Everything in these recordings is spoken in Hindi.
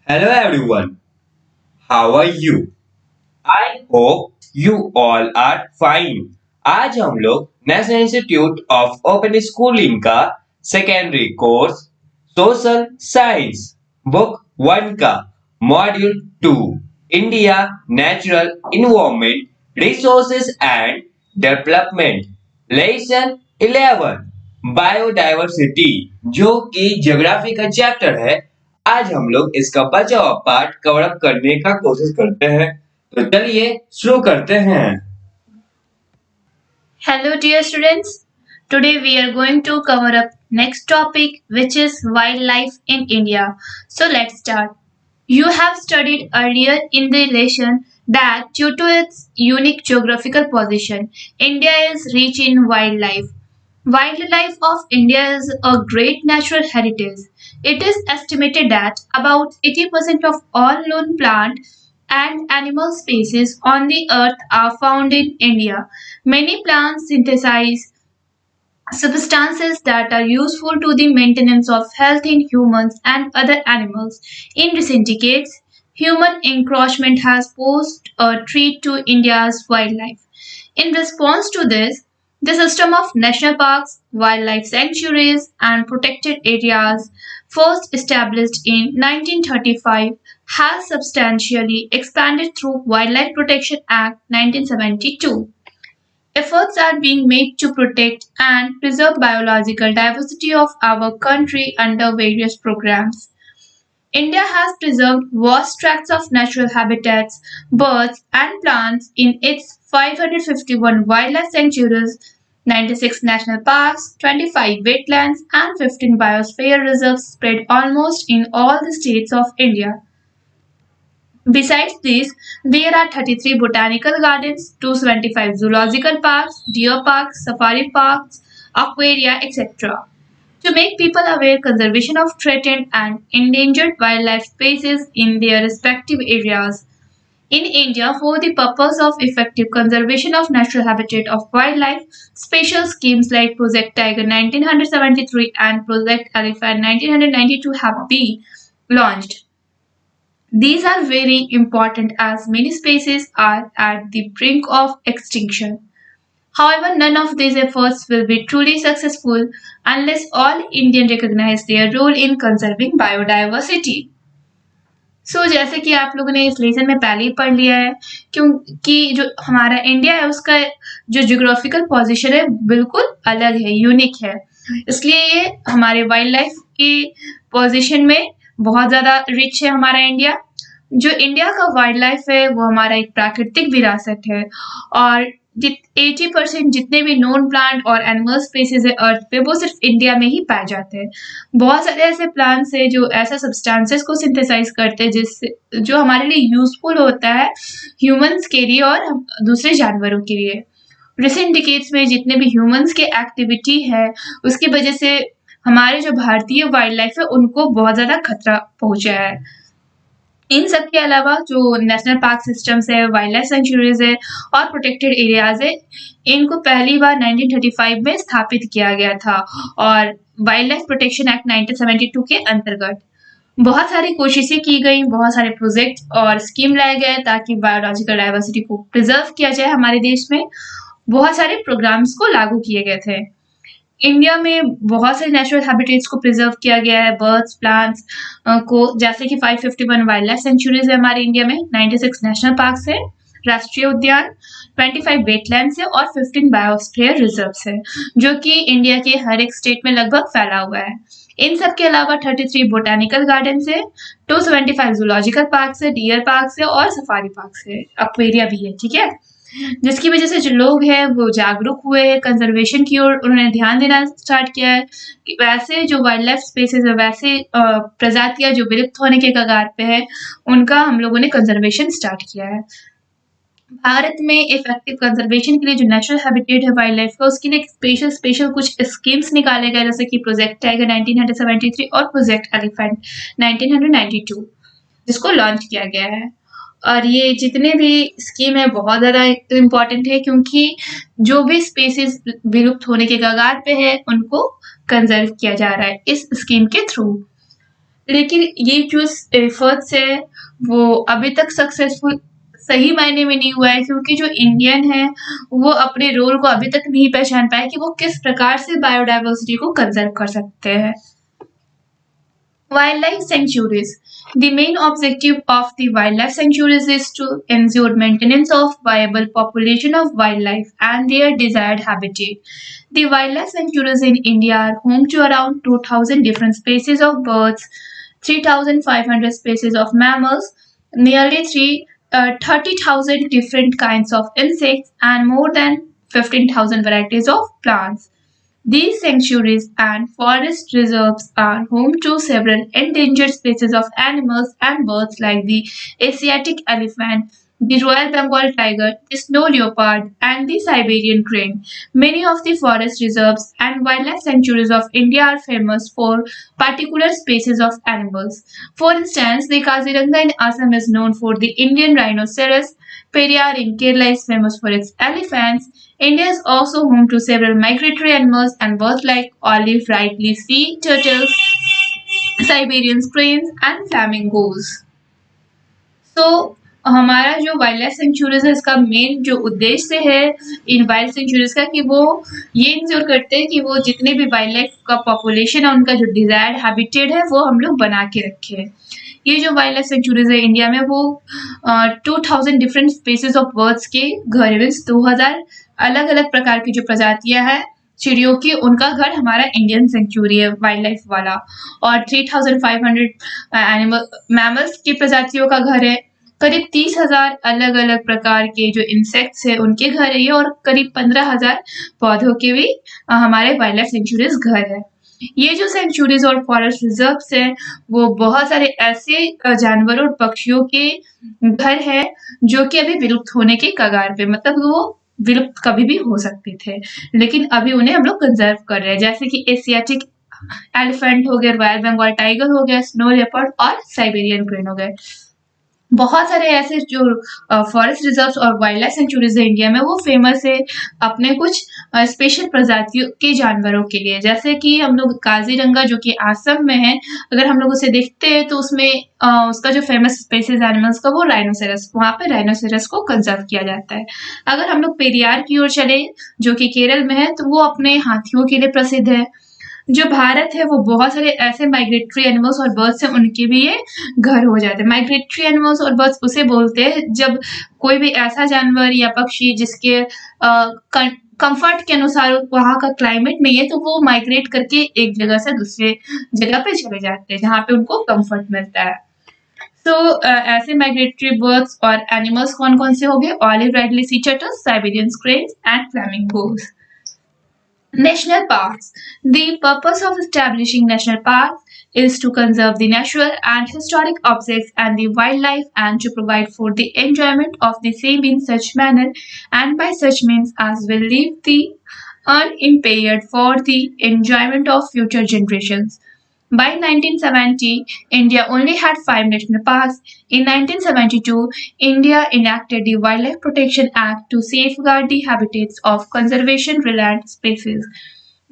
Hello everyone, how are you? I hope you all are fine. आज हम लोग national institute of open schooling का secondary course social science book 1 का module 2 India natural environment resources and development lesson 11 biodiversity जो कि ज्योग्राफी का चैप्टर है। आज हम लोग इसका बचा हुआ पार्ट कवर अप करने का कोशिश करते हैं। तो चलिए शुरू करते हैं। Hello dear students. Today we are going to cover up next topic which is wildlife in India. So let's start. You have studied earlier in the lesson that due to its unique geographical position, India is rich in wildlife. Wildlife of India is a great natural heritage. It is estimated that about 80% of all known plant and animal species on the earth are found in India. Many plants synthesize substances that are useful to the maintenance of health in humans and other animals. In recent decades, human encroachment has posed a threat to India's wildlife. In response to this, the system of national parks, wildlife sanctuaries, and protected areas, first established in 1935, has substantially expanded through Wildlife Protection Act 1972. Efforts are being made to protect and preserve biological diversity of our country under various programs. India has preserved vast tracts of natural habitats, birds, and plants in its 551 wildlife sanctuaries, 96 national parks, 25 wetlands, and 15 biosphere reserves spread almost in all the states of India. Besides these, there are 33 botanical gardens, 275 zoological parks, deer parks, safari parks, aquaria, etc. To make people aware conservation of threatened and endangered wildlife species in their respective areas. In India, for the purpose of effective conservation of natural habitat of wildlife, special schemes like Project Tiger 1973 and Project Elephant 1992 have been launched. These are very important as many species are at the brink of extinction. However, none of these efforts will be truly successful unless all Indians recognize their role in conserving biodiversity. जैसे कि आप लोगों ने इस लेसन में पहले ही पढ़ लिया है क्योंकि जो हमारा इंडिया है उसका जो जियोग्राफिकल पोजीशन है बिल्कुल अलग है, यूनिक है। इसलिए ये हमारे वाइल्ड लाइफ की पोजीशन में बहुत ज़्यादा रिच है हमारा इंडिया। जो इंडिया का वाइल्ड लाइफ है वो हमारा एक प्राकृतिक विरासत है और 80% जितने भी नोन प्लांट और एनिमल स्पीसीज है अर्थ पे वो सिर्फ इंडिया में ही पाए जाते हैं। बहुत सारे ऐसे प्लांट्स है जो ऐसा सब्सटेंसेस को सिंथेसाइज करते हैं जिससे जो हमारे लिए यूजफुल होता है ह्यूमंस के लिए और दूसरे जानवरों के लिए। रिसेंट डिकेड्स में जितने भी ह्यूमंस के एक्टिविटी है उसकी वजह से हमारे जो भारतीय वाइल्ड लाइफ है उनको बहुत ज़्यादा खतरा पहुंचा है। इन सब के अलावा जो नेशनल पार्क सिस्टम्स है, वाइल्ड लाइफ सेंचुरीज है और प्रोटेक्टेड एरियाज है, इनको पहली बार 1935 में स्थापित किया गया था और वाइल्ड लाइफ प्रोटेक्शन एक्ट 1972 के अंतर्गत बहुत सारी कोशिशें की गई, बहुत सारे प्रोजेक्ट और स्कीम लाए गए ताकि बायोलॉजिकल डाइवर्सिटी को प्रिजर्व किया जाए। हमारे देश में बहुत सारे प्रोग्राम्स को लागू किए गए थे। इंडिया में बहुत सारे नेचुरल हैबिटेट्स को प्रिजर्व किया गया है, बर्ड्स, प्लांट्स को, जैसे कि 551 वाइल्ड लाइफ सेंचुरीज है हमारे इंडिया में, 96 नेशनल पार्क्स है, राष्ट्रीय उद्यान, 25 वेटलैंड्स है और 15 बायोस्फीयर रिजर्व्स है जो कि इंडिया के हर एक स्टेट में लगभग फैला हुआ है। इन सब के अलावा 33 बोटानिकल गार्डन्स है, 275 जूलॉजिकल पार्क्स है, डियर पार्क्स है और सफारी पार्क्स है, एक्वेरिया भी है, ठीक है। जिसकी वजह से जो लोग हैं वो जागरूक हुए हैं कंजर्वेशन की ओर, उन्होंने ध्यान देना स्टार्ट किया है कि वैसे जो वाइल्ड लाइफ स्पेसेस है, वैसे प्रजातियां जो विलुप्त होने के कगार पे है, उनका हम लोगों ने कंजर्वेशन स्टार्ट किया है। भारत में इफेक्टिव कंजर्वेशन के लिए जो नेचुरल हैबिटेट है वाइल्ड लाइफ का, उसके लिए स्पेशल कुछ स्कीम्स निकाले गए, जैसे कि प्रोजेक्ट टाइगर 1973 और प्रोजेक्ट एलिफेंट 1992 जिसको लॉन्च किया गया है। और ये जितने भी स्कीम है बहुत ज़्यादा इम्पॉर्टेंट है क्योंकि जो भी स्पेसीज विलुप्त होने के कगार पे है उनको कंजर्व किया जा रहा है इस स्कीम के थ्रू। लेकिन ये जो एफर्ट्स है वो अभी तक सक्सेसफुल सही मायने में नहीं हुआ है, क्योंकि जो इंडियन है वो अपने रोल को अभी तक नहीं पहचान पाए कि वो किस प्रकार से बायोडाइवर्सिटी को कंजर्व कर सकते हैं। Wildlife sanctuaries. The main objective of the wildlife sanctuaries is to ensure maintenance of viable population of wildlife and their desired habitat. The wildlife sanctuaries in India are home to around 2,000 different species of birds, 3,500 species of mammals, nearly 30,000 different kinds of insects, and more than 15,000 varieties of plants. These sanctuaries and forest reserves are home to several endangered species of animals and birds like the Asiatic elephant, the Royal Bengal tiger, the snow leopard, and the Siberian crane. Many of the forest reserves and wildlife sanctuaries of India are famous for particular species of animals. For instance, the Kaziranga in Assam is known for the Indian rhinoceros. Periyar in Kerala is famous for its elephants. India is also home to several migratory animals and birds like olive ridley sea turtles, Siberian cranes, and flamingos. तो हमारा जो वाइल्ड लाइफ सेंचुरीज है इसका मेन जो उद्देश्य है इन वाइल्ड सेंचुरीज का कि वो ये इंश्योर करते हैं कि वो जितने भी वाइल्ड लाइफ का पॉपुलेशन है उनका जो डिजायर्ड हैबिटेट है वो हम लोग बना के रखे। ये जो वाइल्ड लाइफ सेंचुरीज है इंडिया में वो 2000 डिफरेंट स्पीसीज ऑफ बर्ड्स के घर मीन्स 2000 अलग अलग प्रकार की जो प्रजातियां हैं चिड़ियों की उनका घर हमारा इंडियन सेंचुरी है वाइल्ड लाइफ वाला। और 3500 एनिमल मैमल्स की प्रजातियों का घर है। करीब 30,000 अलग अलग प्रकार के जो इंसेक्ट्स है उनके घर है ये। और करीब 15,000 पौधों के भी हमारे वाइल्ड लाइफ सेंचुरीज घर है। ये जो सेंचुरीज और फॉरेस्ट रिजर्व्स है वो बहुत सारे ऐसे जानवरों और पक्षियों के घर है जो कि अभी विलुप्त होने के कगार पे, मतलब वो विलुप्त कभी भी हो सकते थे लेकिन अभी उन्हें हम लोग कंजर्व कर रहे हैं, जैसे कि एशियाटिक एलिफेंट हो गया, रॉयल बंगाल टाइगर हो गया, स्नो लेपर्ड और साइबेरियन क्रेन हो गए। बहुत सारे ऐसे जो फॉरेस्ट रिजर्व्स और वाइल्ड लाइफ सेंचुरीज है इंडिया में वो फेमस है अपने कुछ स्पेशल प्रजातियों के जानवरों के लिए। जैसे कि हम लोग काजीरंगा जो कि आसम में है, अगर हम लोग उसे देखते हैं तो उसमें उसका जो फेमस स्पेसीज एनिमल्स का वो राइनोसेरस, वहाँ पे राइनोसेरस को कंजर्व किया जाता है। अगर हम लोग पेरियार की ओर चले जो कि केरल में है तो वो अपने हाथियों के लिए प्रसिद्ध है। जो भारत है वो बहुत सारे ऐसे माइग्रेटरी एनिमल्स और बर्ड्स हैं उनके भी ये घर हो जाते हैं। माइग्रेटरी एनिमल्स और बर्ड्स उसे बोलते हैं जब कोई भी ऐसा जानवर या पक्षी जिसके कंफर्ट के अनुसार वहाँ का क्लाइमेट नहीं है तो वो माइग्रेट करके एक जगह से दूसरे जगह पे चले जाते हैं जहाँ पे उनको कंफर्ट मिलता है। तो ऐसे माइग्रेटरी बर्ड्स और एनिमल्स कौन कौन से हो गए? Olive ridley sea turtles, Siberian cranes and flamingos. National parks. The purpose of establishing national parks is to conserve the natural and historic objects and the wildlife and to provide for the enjoyment of the same in such manner and by such means as will leave the unimpaired for the enjoyment of future generations. By 1970, India only had 5 national parks. In 1972, India enacted the Wildlife Protection Act to safeguard the habitats of conservation-reliant species.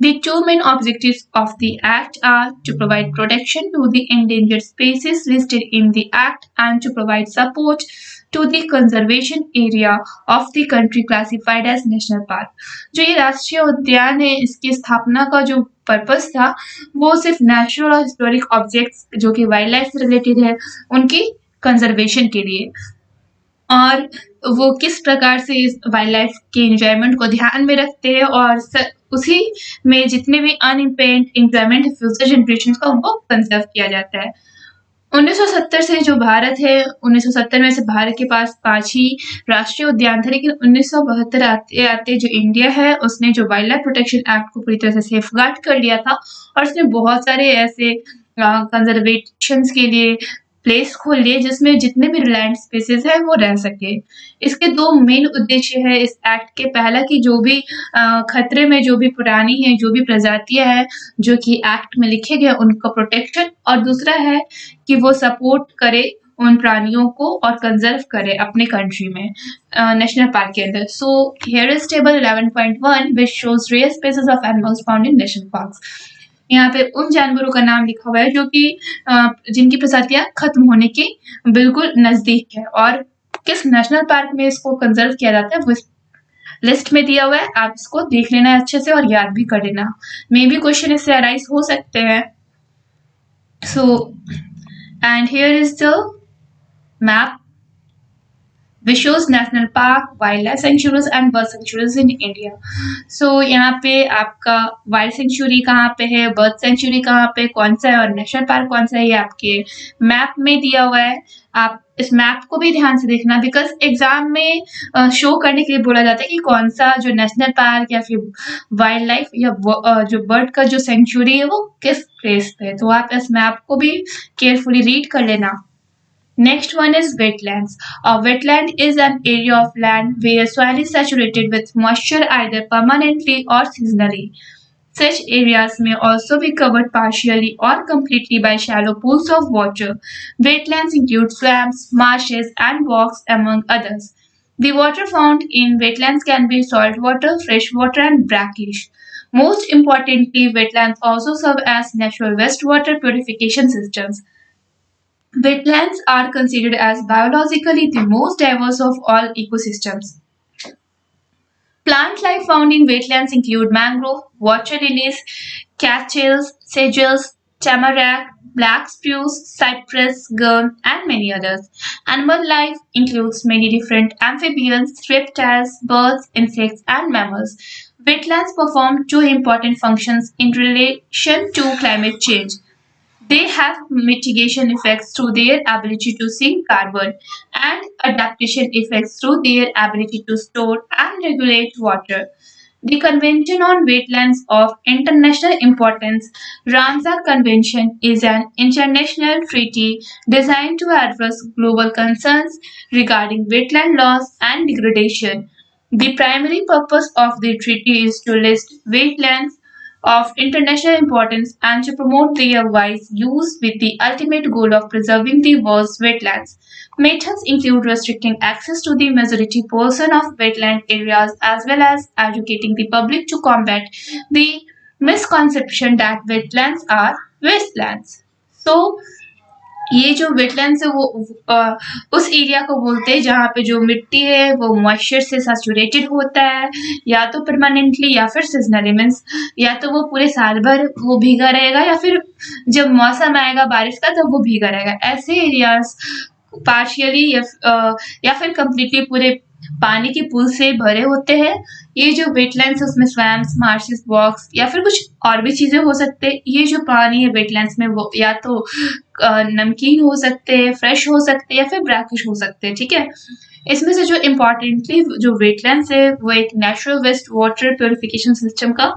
The two main objectives of the Act are to provide protection to the endangered species listed in the Act and to provide support to the conservation area of the country classified as national park. जो ये राष्ट्रीय उद्यान है इसकी स्थापना का जो पर्पस था वो सिर्फ नेचुरल और हिस्टोरिक ऑब्जेक्ट्स जो कि वाइल्ड लाइफ से रिलेटेड है उनकी कंजर्वेशन के लिए। और वो किस प्रकार से इस वाइल्ड लाइफ के एंजॉयमेंट को ध्यान में रखते हैं और उसी में जितने भी अनइम्पेयर्ड एंजॉयमेंट फ्यूचर जनरेशन का उनको कंजर्व किया जाता है। 1970 से जो भारत है 1970 में से भारत के पास 5 ही राष्ट्रीय उद्यान थे, लेकिन 1972 आते आते जो इंडिया है उसने जो वाइल्ड लाइफ प्रोटेक्शन एक्ट को पूरी तरह से सेफगार्ड कर लिया था और उसने बहुत सारे ऐसे कंजर्वेशन के लिए प्लेस खोल लिए जिसमें जितने भी रिलायंट स्पेसेस है वो रह सके। इसके 2 मेन उद्देश्य है इस एक्ट के। पहला कि जो भी खतरे में जो भी पुरानी है जो भी प्रजातियां हैं जो कि एक्ट में लिखे गए उनका प्रोटेक्शन, और दूसरा है कि वो सपोर्ट करे उन प्राणियों को और कंजर्व करे अपने कंट्री में नेशनल पार्क के अंदर। So here is table 11.1 which shows rare species of animals found in national parks. यहाँ पे उन जानवरों का नाम लिखा हुआ है जो कि जिनकी प्रजातियां खत्म होने के बिल्कुल नजदीक है, और किस नेशनल पार्क में इसको कंजर्व किया जाता है वो लिस्ट में दिया हुआ है। आप इसको देख लेना अच्छे से और याद भी कर लेना। मे बी क्वेश्चन इससे अराइज हो सकते हैं। So and here is the map which shows national park, wildlife sanctuaries and bird sanctuaries in India. So यहाँ पे आपका वाइल्ड सेंचुरी कहाँ पे है, बर्ड सेंचुरी कहाँ पे, कौन सा है और नेशनल पार्क कौन सा है, ये आपके मैप में दिया हुआ है। आप इस मैप को भी ध्यान से देखना, बिकॉज एग्जाम में शो करने के लिए बोला जाता है कि कौन सा जो नेशनल पार्क या फिर वाइल्ड लाइफ या जो बर्ड का जो सेंचुरी है वो किस प्लेस पे है। तो आप इस मैप को भी केयरफुली रीड कर लेना। Next one is wetlands. A wetland is an area of land where soil is saturated with moisture either permanently or seasonally. Such areas may also be covered partially or completely by shallow pools of water. Wetlands include swamps, marshes, and bogs, among others. The water found in wetlands can be saltwater, freshwater, and brackish. Most importantly, wetlands also serve as natural wastewater purification systems. Wetlands are considered as biologically the most diverse of all ecosystems. Plant life found in wetlands include mangrove, water lilies, cattails, sages, tamarack, black spruce, cypress, gum, and many others. Animal life includes many different amphibians, reptiles, birds, insects, and mammals. Wetlands perform two important functions in relation to climate change. They have mitigation effects through their ability to sink carbon and adaptation effects through their ability to store and regulate water. The Convention on Wetlands of International Importance, Ramsar Convention, is an international treaty designed to address global concerns regarding wetland loss and degradation. The primary purpose of the treaty is to list wetlands of international importance and to promote their wise use with the ultimate goal of preserving the world's wetlands. Methods include restricting access to the majority portion of wetland areas as well as educating the public to combat the misconception that wetlands are wastelands. So, ये जो वेटलैंड्स है वो उस एरिया को बोलते हैं जहाँ पे जो मिट्टी है वो मॉइस्चर से सैचुरेटेड होता है, या तो परमानेंटली या फिर सीजनली, मीन्स या तो वो पूरे साल भर वो भीगा रहेगा या फिर जब मौसम आएगा बारिश का तब वो भीगा रहेगा। ऐसे एरियाज पार्शियली या फिर कम्प्लीटली पूरे पानी के पूल से भरे होते हैं। ये जो वेटलैंड्स है उसमें स्वैम्स, मार्शेस, बॉक्स या फिर कुछ और भी चीजें हो सकते हैं। ये जो पानी है वेटलैंड्स में वो या तो नमकीन हो सकते हैं, फ्रेश हो सकते हैं या फिर ब्रैकिश हो सकते हैं। ठीक है, इसमें से जो इम्पोर्टेंटली जो वेटलैंड्स है वो एक natural waste water purification system का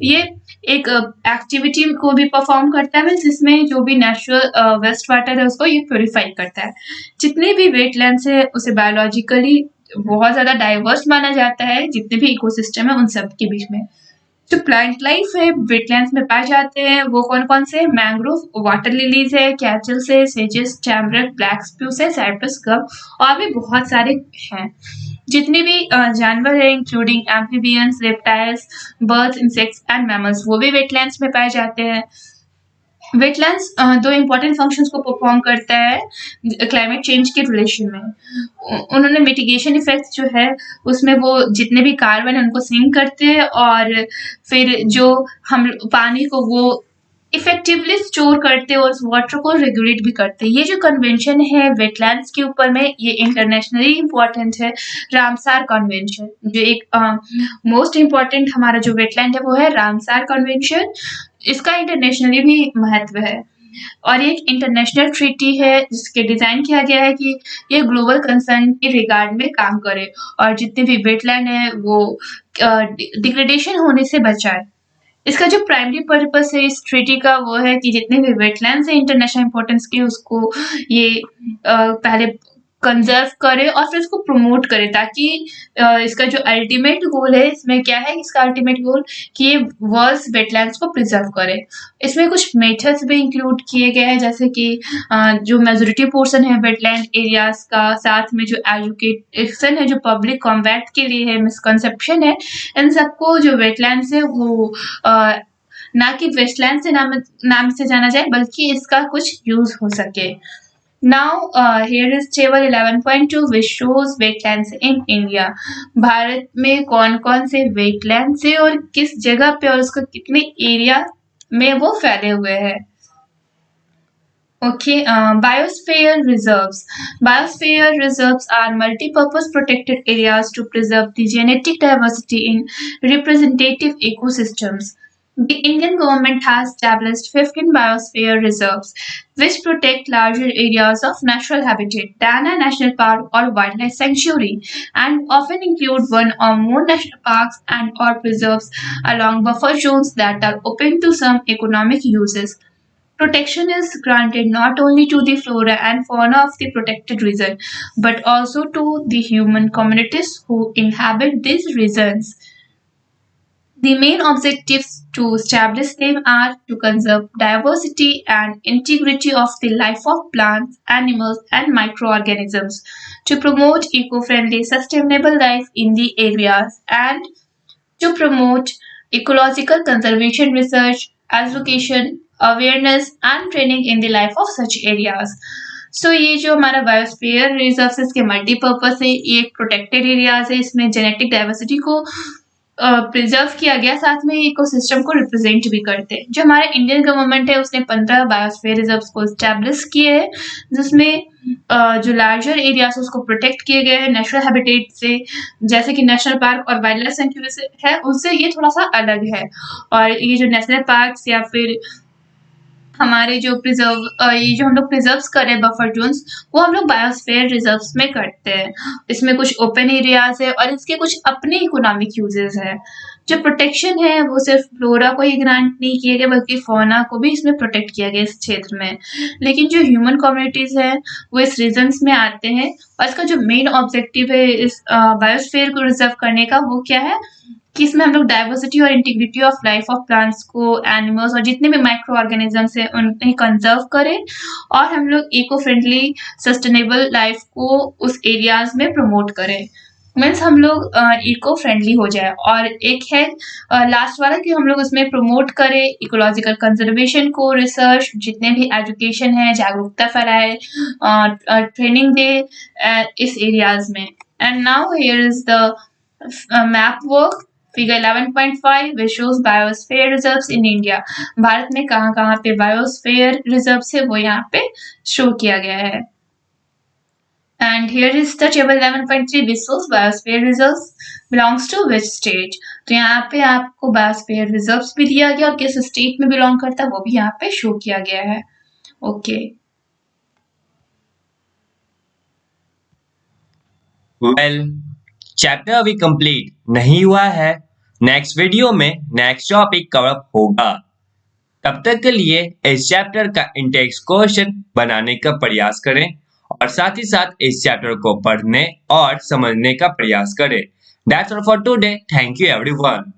ये एक एक्टिविटी को भी परफॉर्म करता है, मीन्स इसमें जो भी नेचुरल वेस्ट वाटर है उसको ये प्योरीफाई करता है। जितने भी वेटलैंड्स है उसे बायोलॉजिकली बहुत ज्यादा डाइवर्स माना जाता है, जितने भी इकोसिस्टम है उन सब के बीच में। जो प्लांट लाइफ है वेटलैंड्स में पाए जाते हैं वो कौन कौन से, मैंग्रोव, वाटर लिलीज है, कैटल्स है, सेजेस, टैमरिक, ब्लैक स्प्रूस है, साइप्रस, गम और भी बहुत सारे हैं। जितने भी जानवर है including amphibians, reptiles, birds, insects and mammals वो भी वेटलैंड्स में पाए जाते हैं। वेटलैंड्स दो इम्पोर्टेंट फंक्शंस को परफॉर्म करता है क्लाइमेट चेंज के रिलेशन में। उन्होंने मिटिगेशन इफेक्ट्स जो है उसमें वो जितने भी कार्बन है उनको सिंक करते हैं और फिर जो हम पानी को वो इफेक्टिवली स्टोर करते हैं और उस वाटर को रेगुलेट भी करते हैं। ये जो कन्वेंशन है वेटलैंड्स के ऊपर में ये इंटरनेशनली इम्पोर्टेंट है, रामसार कन्वेंशन। जो एक मोस्ट इम्पोर्टेंट हमारा जो वेटलैंड है वो है रामसार कन्वेंशन। इसका इंटरनेशनली भी महत्व है और ये एक इंटरनेशनल ट्रीटी है जिसके डिजाइन किया गया है कि ये ग्लोबल कंसर्न के रिगार्ड में काम करे और जितने भी वेटलैंड है वो डिग्रेडेशन होने से बचाए। इसका जो प्राइमरी पर्पस है इस ट्रीटी का वो है कि जितने भी वेटलैंड्स है इंटरनेशनल इंपॉर्टेंस के उसको ये पहले कंजर्व करे और फिर उसको प्रमोट करे, ताकि इसका जो अल्टीमेट गोल है इसमें क्या है, इसका अल्टीमेट गोल कि ये वर्ल्ड्स वेटलैंड्स को प्रिजर्व करे। इसमें कुछ मेथड्स भी इंक्लूड किए गए हैं जैसे कि जो मेजोरिटी पोर्शन है वेटलैंड एरियाज का, साथ में जो एजुकेशन है जो पब्लिक कॉम्बैट के लिए है, मिसकंसेप्शन है, इन सबको जो वेटलैंड्स है वो ना कि वेस्टलैंड से नाम से जाना जाए, बल्कि इसका कुछ यूज हो सके। Now, here is table 11.2 which shows wetlands in India. Bharat में कौन कौन से wetlands है और किस जगह पे और उसको कितने एरिया में वो फैले हुए हैं। Okay, biosphere reserves. Biosphere reserves are multi-purpose protected areas to preserve the genetic diversity in representative ecosystems. The Indian government has established 15 biosphere reserves, which protect larger areas of natural habitat than a national park or wildlife sanctuary, and often include one or more national parks and or preserves along buffer zones that are open to some economic uses. Protection is granted not only to the flora and fauna of the protected region, but also to the human communities who inhabit these regions. The main objectives to establish them are to conserve diversity and integrity of the life of plants, animals, and microorganisms, to promote eco-friendly, sustainable life in the areas, and to promote ecological conservation research, education, awareness, and training in the life of such areas. सो ये जो हमारा बायोस्फीयर रिजर्व इसके मल्टीपर्पज है, ये एक प्रोटेक्टेड एरियाज है, इसमें जेनेटिक डाइवर्सिटी को प्रिजर्व किया गया, साथ में इकोसिस्टम को रिप्रेजेंट भी करते हैं। जो हमारे इंडियन गवर्नमेंट है उसने 15 बायोस्फीयर रिजर्व्स को एस्टैब्लिश किए हैं, जिसमें जो लार्जर एरियाज है उसको प्रोटेक्ट किए गए हैं नेचुरल हैबिटेट से, जैसे कि नेशनल पार्क और वाइल्ड लाइफ सेंचुरी से है, उससे ये थोड़ा सा अलग है। और ये जो नेशनल पार्क्स या फिर हमारे जो ये जो हम लोग प्रिजर्व्स कर रहे हैं बफर जोन्स, वो हम लोग बायोस्फीयर रिजर्व्स में करते हैं। इसमें कुछ ओपन एरियाज है और इसके कुछ अपने इकोनॉमिक यूजेस है। जो प्रोटेक्शन है वो सिर्फ फ्लोरा को ही ग्रांट नहीं किया गया, बल्कि फौना को भी इसमें प्रोटेक्ट किया गया इस क्षेत्र में। लेकिन जो ह्यूमन कम्युनिटीज है वो इस रीजन्स में आते हैं, और इसका जो मेन ऑब्जेक्टिव है इस बायोस्फीयर को रिजर्व करने का, वो क्या है कि इसमें हम लोग डाइवर्सिटी और integrity of life of plants को, एनिमल्स और जितने भी माइक्रो ऑर्गेनिजम्स हैं उन्हें कंजर्व करें, और हम लोग इको फ्रेंडली सस्टेनेबल लाइफ को उस एरियाज में प्रमोट करें। मीन्स हम लोग इको फ्रेंडली हो जाए। और एक है लास्ट वाला कि हम लोग उसमें प्रमोट करें इकोलॉजिकल कंजर्वेशन को, रिसर्च, जितने भी एजुकेशन है, जागरूकता फैलाए, ट्रेनिंग दे इस एरियाज में। And now here is the map work figure 11.5 which shows biosphere reserves in India. Bharat में कहाँ पे बायोस्फीयर रिजर्व्स है वो यहाँ पे शो किया गया है। And here is the table 11.3 which shows biosphere reserves belongs to which state. तो यहाँ पे आपको बायोस्फीयर रिजर्व्स भी दिया गया और किस स्टेट में बिलोंग करता है वो भी यहाँ पे शो किया गया है। ओके, वेल चैप्टर अभी कंप्लीट नहीं हुआ है, नेक्स्ट वीडियो में नेक्स्ट टॉपिक कवर अप होगा। तब तक के लिए इस चैप्टर का इंटेक्स क्वेश्चन बनाने का प्रयास करें और साथ ही साथ इस चैप्टर को पढ़ने और समझने का प्रयास करें। That's all for today, thank you everyone.